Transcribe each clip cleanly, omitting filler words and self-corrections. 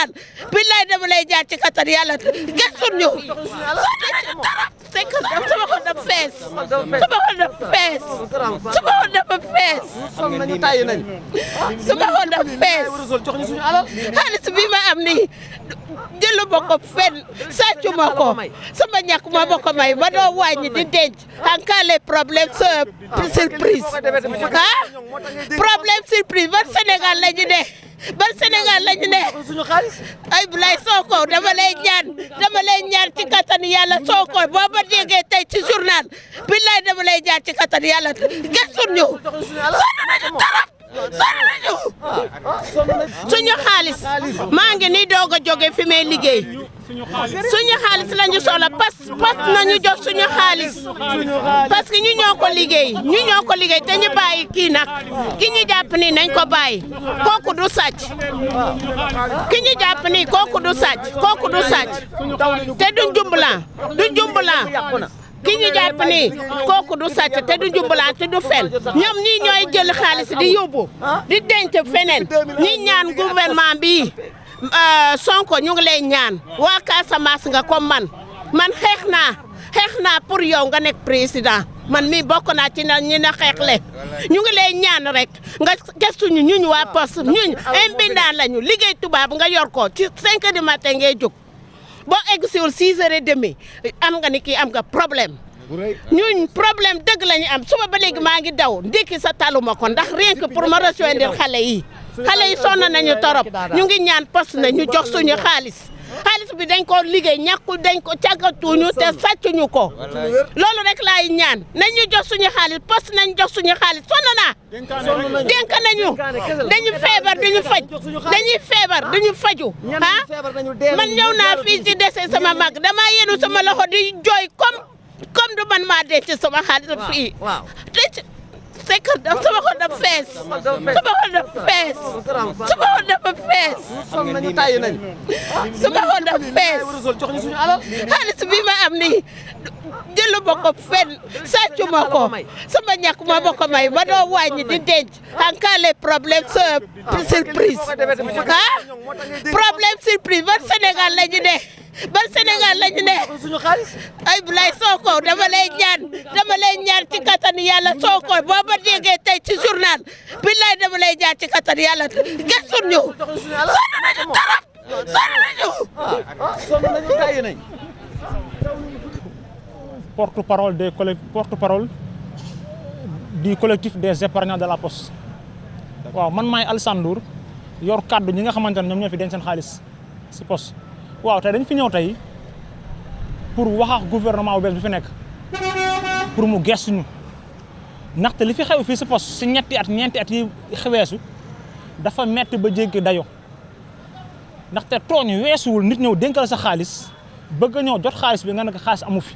journal billaay dama lay jaar ci kattan yàlla gëstu ñu c'est que sama xol dafa fees sama xol dafa fees sama xol dafa fees sama xol dafa fees xaalis bi ma am nii jëlu ma ko fenn sàccu ma ko sama ñàkk ma ma ko may ma doo wàññi di denc en cas les problèmes surprise ah problème surprise ban Sénégal la ñu ne ban Sénégal la ñu ne ay Abdoulaye Sonko dama lay ñaan ci kattan yàlla Sonko boo ma déggee tey ci journal billaay dama lay ñaan ci kattan yàlla gëstu ñu sonn nañu tarap suñu xaalis maa ngi nii doog a jóge fi may liggéey suñu xaalis lañu soxla pas nañu jox suñu xaalis parce que ñu ñoo ko liggéey te ñu bàyyi kii nag ki ñu jàpp nii nañ ko bàyyi kooku du sàcc ki ñu jàpp nii kooku du sàcc te du jumbulaan ki ñu jàpp nii kooku du sàcc te du jumbulaan te du fen ñoom ñii ñooy jël xaalis di yóbbu di denc feneen ñi ñaan gouvernement bi Sonko ñu ngi lay ñaan waa Casamance nga comme man xeex naa pour yow nga nekk président man mi bokk naa ci ñi na xeexle ñu ngi lay ñaan rek nga gëstuñu ñuñ waa poste ñuñ ay mbindaan lañu liggéey tubaab nga yor ko ci 5 heures du matin ngay jóg boo egg siwul 6 heures et demi am nga ni kii am nga problème ñun problème dëgg la ñu am suba ba léegi maa ngi daw ndékki sa taluma ko ndax rien que pour ma rejoindre xale yi sonn nañu torop ñu ngi ñaan poste na ñu jox suñu xaalis bi dañ ko liggéey ñàkku dañ ko càggatuñu te sàccuñu ko loolu rek laay ñaan nañ ñu jox suñu xaalis poste nañ jox suñu xaalis sonn naa dénk nañu dañu feebar duñu faju man ñëw naa fii ci dese sama mag dama yenu sama loxo di jooy comme du man maa denc sama xaalis fii c'est que sama xol dafa fees xaalis bi ma am nii jëlu ma ko fenn sàccu ma ko sama ñàkk ma ma ko may ma doo wàññi di denc en cas les problèmes surprise ah problème surprise ban Sénégal la ñu ne ay Abdoulaye Sonko dama lay ñaan ci kattan yàlla Sonko boo ma déggee tey ci journal billaay dama lay ñaan ci kattan yàlla gëstu ñu sonn nañu tarap porte-parole du collectif des épargnants de la Poste waaw man maay Alassane Ndour yor kàddu ñi nga xamante ne ñoom ñoo fi denc seen xaalis si Poste waaw tey dañ fi ñëw tey pour wax ak gouvernement bu bees bi fi nekk pour mu gestuñu ndaxte li fi xew fii si Poste si ñeenti at yi xeweesu dafa metti ba jéggi dayo ndaxte tooñ weesuwul nit ñëw dénkal sa xaalis bëgg a ñëw jot xaalis bi nga ne ko xaalis amu fi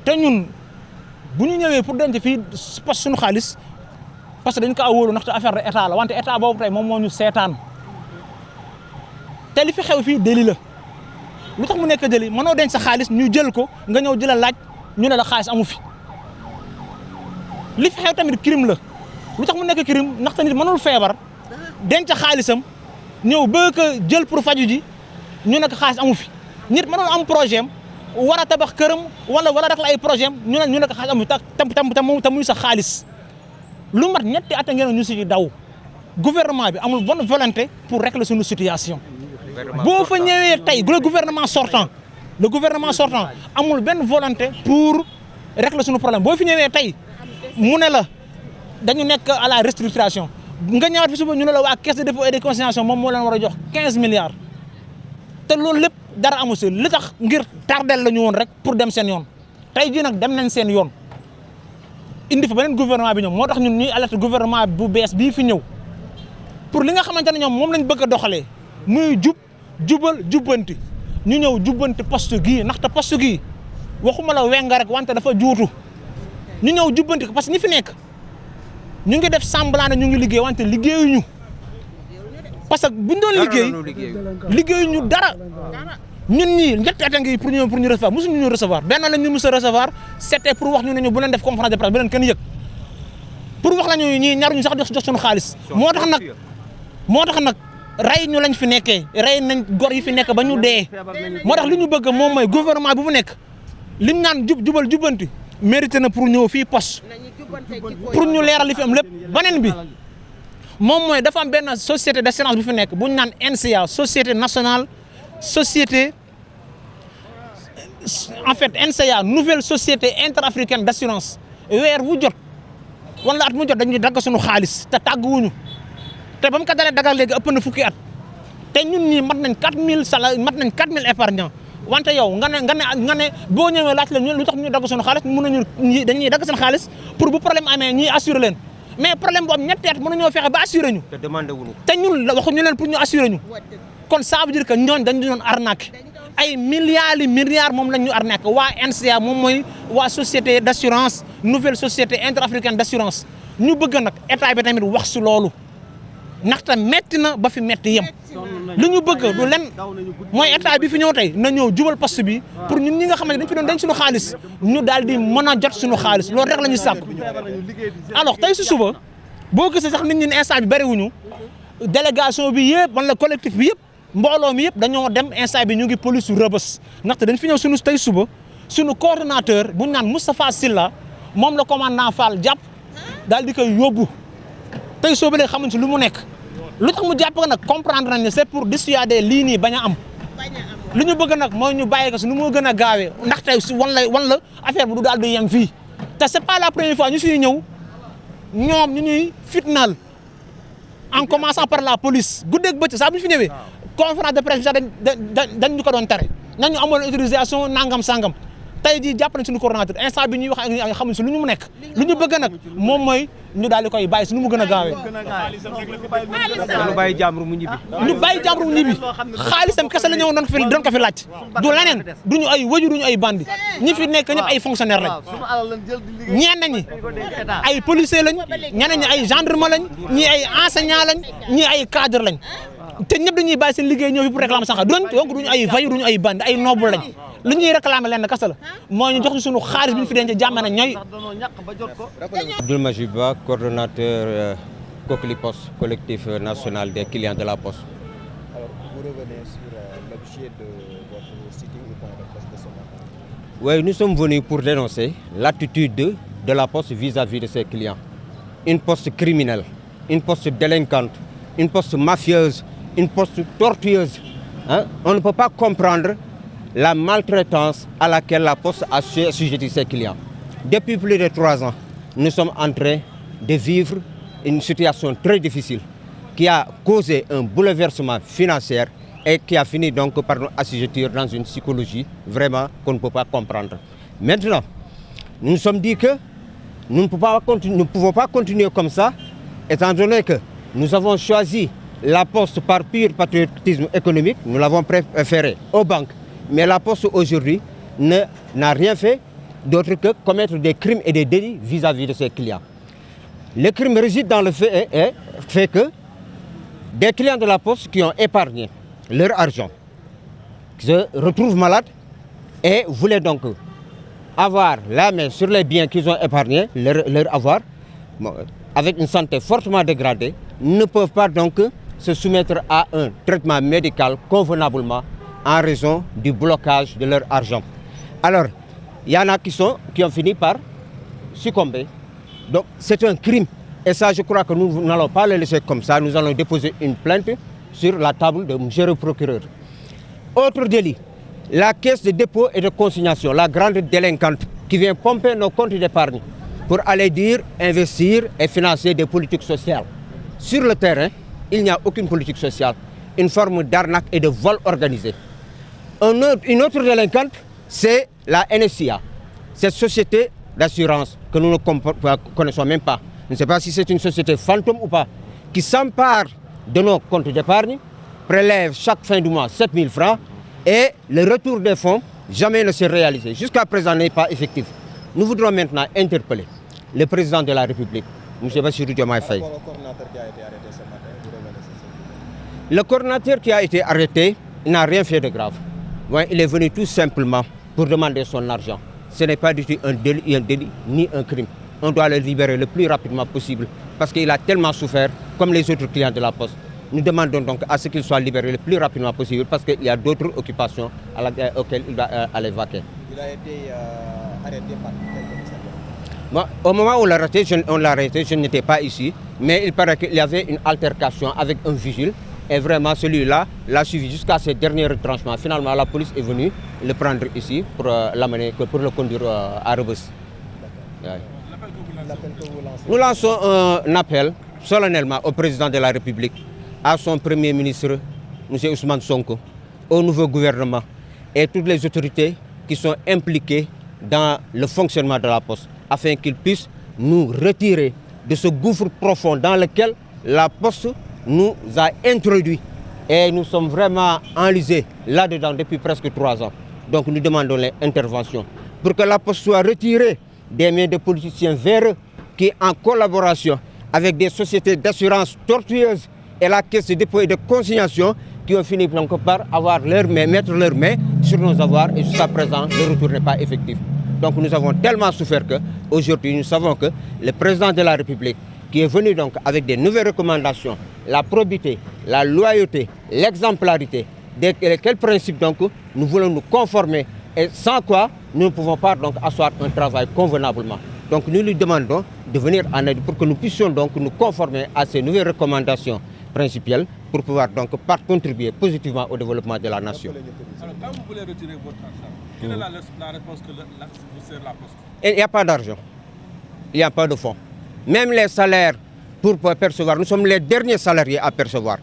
te ñun bu ñu ñëwee pour denc fii Poste suñu xaalis parce que dañ ko wóolu ndaxte affaire de état la wante état boobu tey moom moo ñu seetaan te li fi xew fii délit la lu tax mu nekk délit mënoo denc sa xaalis ñu jël ko nga ñëw jëla laaj ñu ne la xaalis amu fi li fi xew tamit crime la lu tax mu nekk crime ndaxte nit mënul feebar denc xaalisam ñëw bëgg ko jël pour faju ji ñu ne ko xaalis amu fi nit mënul am projet am war a tabax këram wala rek la ay projet am ñu ne ko xaalis amu fi te muy sa xaalis lu mat ñetti at ngeen ñu si daw gouvernement bi amul bonne volonté pour régler suñu situation boo fa ñëwee tey le gouvernement sortant amul benn volonté pour régler suñu problème boo fi ñëwee tey mu ne la dañu nekk à la restructuration nga ñëwaat fi suba ñu ne la waa caisse de dépôt et de consignation moom moo leen war a jox 15 milliards te loolu lépp dara amu si li tax ngir tardel la ñu woon rek pour dem seen yoon tey jii nag dem nañ seen yoon indi fa beneen gouvernement bi ñoom moo tax ñun ñuy alerte gouvernement bu bees bii fi ñëw pour li nga xamante ne ñoom moom lañ bëgg a doxalee muy jubbanti ñu ñëw jubbanti poste gii ndaxte poste gii waxuma la wenga rek wante dafa juutu ñu ñëw jubbanti ko parce que ñi fi nekk ñu ngi def semblant ne ñu ngi liggéey wante liggéeyuñu parce que buñ doon liggéeyuñu dara ñun ñii ñetti at ngi pour ñu recevoir mosuñu ñu recevoir benn la ñu mos a recevoir c'était pour wax ñu ne ñu bu leen def conférence de presse bu leen kenn yëg pour wax la ñu ñii ñaruñu sax jox suñu xaalis moo tax nag rey ñu lañ fi nekkee rey nañ gor yi fi nekk ba ñu dee moo tax li ñu bëgg moom mooy gouvernement bu mu nekk liñ naan jubal jubbanti mérité na pour ñëw fii poste pour ñu leeral li fi am lépp beneen bi moom mooy dafa am benn société d'assurance bu fi nekk bu ñu naan NCA société nationale société en fait NCA nouvelle société interafricaine d'assurance weer wu jot wala at mu jot dañuy dagg suñu xaalis te tàgguwuñu te ba mu ko dalee dagal léegi ëpp na fukki at te ñun ñii mat nañ 4000 mat nañ 4000 épargnants wante yow nga ne boo ñëwee laaj la lu tax ñu dagg suñu xaalis mën nañu dañuy dagg seen xaalis pour bu problème amee ñuy assurer leen mais problème bu am ñetti at mën nañoo fexe ba assurer ñu. te demandé wuñu te ñun waxuñu leen pour ñu assurer ñu kon ça veut dire que ñooñ dañu doon arnaqué ay milliards moom lañ ñu arnaqué waa NCA moom mooy waa société d'assurance nouvelle société interafricaine d'assurance ñu bëgg nag état bi tamit wax si loolu ndaxte metti na ba fi metti yem li ñu bëgg du len mooy état bi fi ñëw tey na ñëw jubal poste bi pour ñun ñi nga xamante dañ fi doon denc suñu xaalis ñu daal di mën a jot suñu xaalis loolu rek la ñuy sàkku alors tey si suba boo gisee sax nit ñi ne instant bi bëriwuñu délégation bi yëpp wala collectif bi yëpp mbooloo mi yëpp dañoo dem instant bi ñu ngi police su Rebeuss ndaxte dañ fi ñëw suñu tey suba suñu coordonnateur bu ñu naan Moustapha Sylla moom la commandant Fall jàpp daal di koy yóbbu tey soo ba léegi xamuñ si lu mu nekk lu tax mu jàpp ko nag comprendre nañ ne c'est pour dissuader lii nii bañ a am lu ñu bëgg nag mooy ñu bàyyi ko si nu mu gën a gaawee ndax tey si wan la affaire bi du daal di yem fii te c'est pas la première fois ñu siy ñëw ñoom ñu ñuy fitnaal en commençant par la police guddeeg bëccëg saa bu ñu fi ñëwee conférence de presse bi sax dañ ñu ko doon tere nañu amoon autorisation nangam sangam tey jii jàpp nañ suñu coordonnateur instant bi ñuy wax ak xamuñ si lu ñu mu nekk lu ñu bëgg nag moom mooy ñu daal di koy bàyyi si nu mu gën a gaawee. ñu bàyyi jàmbur mu ñibbi. ñu bàyyi jàmbur mu ñibbi xaalisam kese la ñëw doon ko fi laaj du leneen duñu ay wëju duñu ay bandi ñi fi nekk ñëpp ay fonctionnaire lañ ñenn ñi ay policier lañ ñeneen ñi ay gendarme lañ ñii ay enseignant lañ ñii ay cadre lañ te ñëpp dañuy bàyyi seen liggéey ñëw fi pour réclamer sax donc duñu ay vayu duñu ay bandi ay noble lañ lu ñuy réclamer leen kese la mooy ñu jox ñu sunu xaalis bi ñu fi denc jàmm na ñooy. Abdoul Majib Ba, coordonnateur Coquelicot, collectif national des clients de la Poste. Alors, vous revenez sur l'objet de votre sitting au point de presse de ce matin. Oui, nous sommes venus pour dénoncer l'attitude de la Poste vis-à-vis de ses clients. Une Poste criminelle, une Poste délinquante, une Poste mafieuse, une Poste tortueuse. Hein? On ne peut pas comprendre la maltraitance à laquelle la Poste a assujetti ses clients. Depuis plus de 3 ans, nous sommes en train de vivre une situation très difficile qui a causé un bouleversement financier et qui a fini donc par nous assujettir dans une psychologie vraiment qu'on ne peut pas comprendre. Maintenant, nous nous sommes dit que nous ne pouvons pas continuer comme ça, étant donné que nous avons choisi la Poste par pur patriotisme économique, nous l'avons préféré aux banques. Mais la Poste aujourd'hui n'a rien fait d'autre que commettre des crimes et des délits vis-à-vis de ses clients. Le crime réside dans le fait que des clients de la Poste qui ont épargné leur argent se retrouvent malades et voulaient donc avoir la main sur les biens qu'ils ont épargnés, leur avoir, avec une santé fortement dégradée, ne peuvent pas donc se soumettre à un traitement médical convenablement en raison du blocage de leur argent. Alors, il y en a qui ont fini par succomber. Donc, c'est un crime. Et ça, je crois que nous n'allons pas le laisser comme ça. Nous allons déposer une plainte sur la table de monsieur le procureur. Autre délit, la caisse de dépôt et de consignation, la grande délinquante qui vient pomper nos comptes d'épargne pour aller dire, investir et financer des politiques sociales. Sur le terrain, il n'y a aucune politique sociale, une forme d'arnaque et de vol organisé. Une autre délinquante, c'est la NSIA, cette société d'assurance que nous ne connaissons même pas. Je ne sais pas si c'est une société fantôme ou pas, qui s'empare de nos comptes d'épargne, prélève chaque fin du mois 7 000 francs et le retour des fonds jamais ne s'est réalisé. Jusqu'à présent n'est pas effectif. Nous voudrons maintenant interpeller le président de la République, M. Bassirou Diomaye Faye. Le coordonnateur qui a été arrêté n'a rien fait de grave. Ouais, il est venu tout simplement pour demander son argent. Ce n'est pas du tout un délit ni un crime. On doit le libérer le plus rapidement possible parce qu'il a tellement souffert, comme les autres clients de la Poste. nous demandons donc à ce qu'il soit libéré le plus rapidement possible parce qu'il y a d'autres occupations auxquelles il doit aller vaquer. Il a été arrêté par quel commissariat? Bon, au moment où on l'a arrêté, je n'étais pas ici, mais il paraît qu'il y avait une altercation avec un vigile. Et vraiment, celui-là l'a suivi jusqu'à ses derniers retranchements. Finalement, la police est venue le prendre ici pour l'amener, pour le conduire à Rebeuss. Ouais. Nous lançons un appel solennellement au président de la République, à son premier ministre, M. Ousmane Sonko, au nouveau gouvernement et toutes les autorités qui sont impliquées dans le fonctionnement de la Poste, afin qu'ils puissent nous retirer de ce gouffre profond dans lequel la Poste nous a introduits. Et nous sommes vraiment enlisés là-dedans depuis presque 3 ans. Donc nous demandons l'intervention pour que la Poste soit retirée des mains de politiciens véreux qui, en collaboration avec des sociétés d'assurance tortueuses et la caisse de dépôt et de consignation, qui ont fini donc par avoir mettre leurs mains sur nos avoirs et jusqu'à présent le retour n'est pas effectif. Donc nous avons tellement souffert qu'aujourd'hui nous savons que le président de la République qui est venu donc avec des nouvelles recommandations, la probité, la loyauté, l'exemplarité, quels principes donc nous voulons nous conformer et sans quoi nous ne pouvons pas donc asseoir un travail convenablement. Donc nous lui demandons de venir en aide pour que nous puissions donc nous conformer à ces nouvelles recommandations principielles pour pouvoir donc contribuer positivement au développement de la nation. Alors quand vous voulez retirer votre argent, quelle est la réponse que vous sert la Poste? Il n'y a pas d'argent, il n'y a pas de fonds. Même les salaires pour percevoir, nous sommes les derniers salariés à percevoir,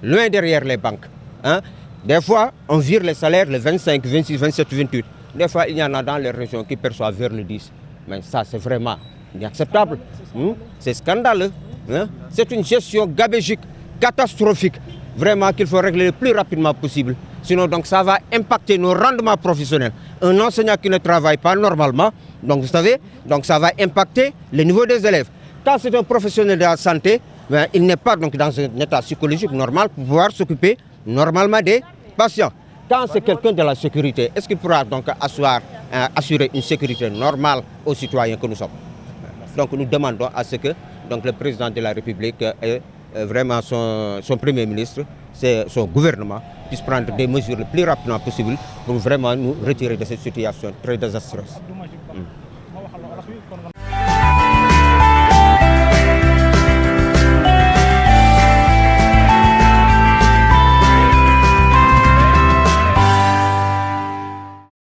loin derrière les banques. Hein? Des fois, on vire les salaires le 25, 26, 27, 28. Des fois, il y en a dans les régions qui perçoivent vers le 10. Mais ça, c'est vraiment inacceptable. C'est scandaleux. Hein? C'est une gestion gabégique, catastrophique. Vraiment qu'il faut régler le plus rapidement possible. Sinon, donc, ça va impacter nos rendements professionnels. Un enseignant qui ne travaille pas normalement, donc vous savez, donc ça va impacter le niveau des élèves. Quand c'est un professionnel de la santé, ben, il n'est pas donc dans un état psychologique normal pour pouvoir s'occuper normalement des patients. Quand c'est quelqu'un de la sécurité, est-ce qu'il pourra donc assurer une sécurité normale aux citoyens que nous sommes? Donc nous demandons à ce que donc, le président de la République et vraiment son premier ministre, son gouvernement, puisse prendre des mesures le plus rapidement possible pour vraiment nous retirer de cette situation très désastreuse.